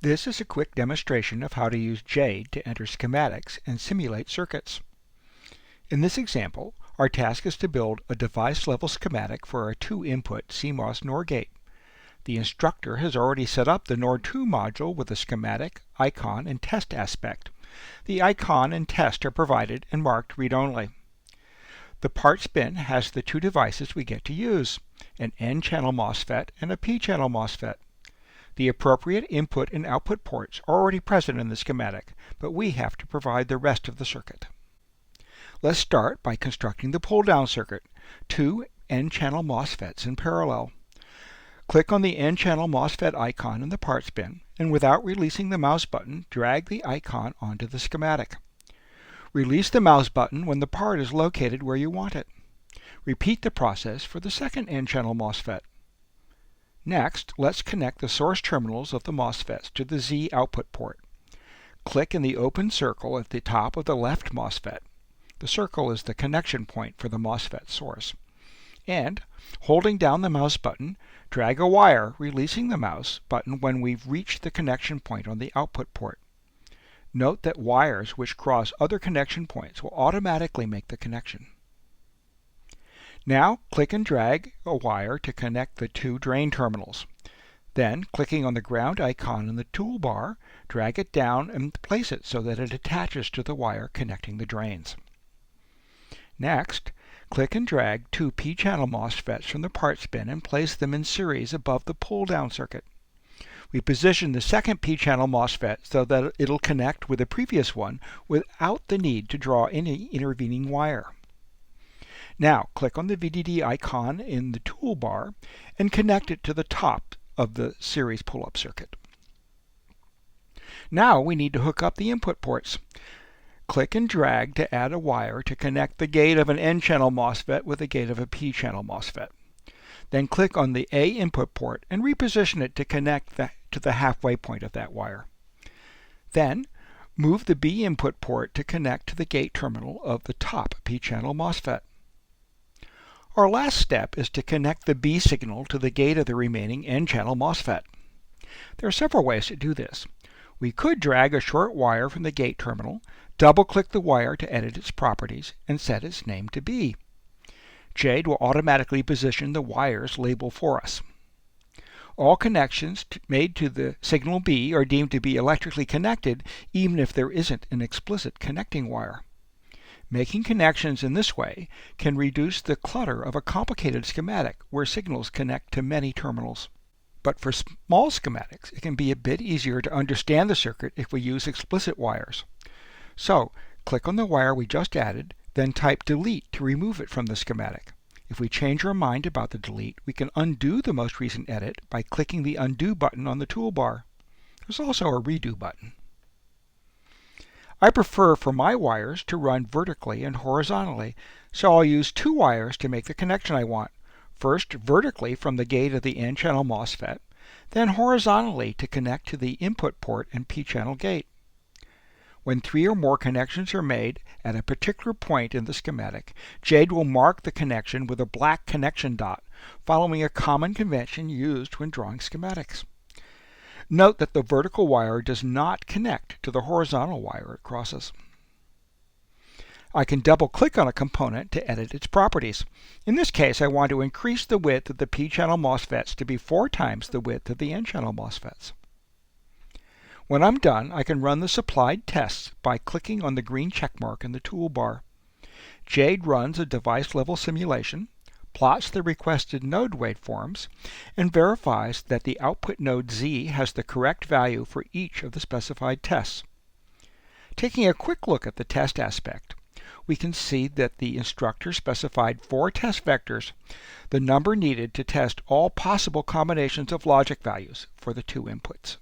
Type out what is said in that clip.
This is a quick demonstration of how to use jade to enter schematics and simulate circuits. In this example, our task is to build a device-level schematic for a 2-input CMOS NOR gate. The instructor has already set up the NOR2 module with a schematic, icon, and test aspect. The icon and test are provided and marked read-only. The parts bin has the two devices we get to use, an N-channel MOSFET and a P-channel MOSFET. The appropriate input and output ports are already present in the schematic, but we have to provide the rest of the circuit. Let's start by constructing the pull-down circuit, two N-channel MOSFETs in parallel. Click on the N-channel MOSFET icon in the parts bin, and without releasing the mouse button, drag the icon onto the schematic. Release the mouse button when the part is located where you want it. Repeat the process for the second N-channel MOSFET. Next, let's connect the source terminals of the MOSFETs to the Z output port. Click in the open circle at the top of the left MOSFET. The circle is the connection point for the MOSFET source. And, holding down the mouse button, drag a wire, releasing the mouse button when we've reached the connection point on the output port. Note that wires which cross other connection points will automatically make the connection. Now, click and drag a wire to connect the two drain terminals. Then, clicking on the ground icon in the toolbar, drag it down and place it so that it attaches to the wire connecting the drains. Next, click and drag two P-channel MOSFETs from the parts bin and place them in series above the pull-down circuit. We position the second P-channel MOSFET so that it'll connect with the previous one without the need to draw any intervening wire. Now, click on the VDD icon in the toolbar and connect it to the top of the series pull-up circuit. Now we need to hook up the input ports. Click and drag to add a wire to connect the gate of an N-channel MOSFET with the gate of a P-channel MOSFET. Then click on the A input port and reposition it to connect to the halfway point of that wire. Then, move the B input port to connect to the gate terminal of the top P-channel MOSFET. Our last step is to connect the B signal to the gate of the remaining N-channel MOSFET. There are several ways to do this. We could drag a short wire from the gate terminal, double-click the wire to edit its properties, and set its name to B. Jade will automatically position the wires label for us. All connections made to the signal B are deemed to be electrically connected even if there isn't an explicit connecting wire. Making connections in this way can reduce the clutter of a complicated schematic where signals connect to many terminals. But for small schematics, it can be a bit easier to understand the circuit if we use explicit wires. So, click on the wire we just added, then type delete to remove it from the schematic. If we change our mind about the delete, we can undo the most recent edit by clicking the undo button on the toolbar. There's also a redo button. I prefer for my wires to run vertically and horizontally, so I'll use two wires to make the connection I want. First vertically from the gate of the N-channel MOSFET, then horizontally to connect to the input port and P-channel gate. When 3 or more connections are made at a particular point in the schematic, Jade will mark the connection with a black connection dot, following a common convention used when drawing schematics. Note that the vertical wire does not connect to the horizontal wire it crosses. I can double-click on a component to edit its properties. In this case, I want to increase the width of the P-channel MOSFETs to be 4 times the width of the N-channel MOSFETs. When I'm done, I can run the supplied tests by clicking on the green checkmark in the toolbar. Jade runs a device-level simulation, plots the requested node waveforms, and verifies that the output node Z has the correct value for each of the specified tests. Taking a quick look at the test aspect, we can see that the instructor specified 4 test vectors, the number needed to test all possible combinations of logic values for the 2 inputs.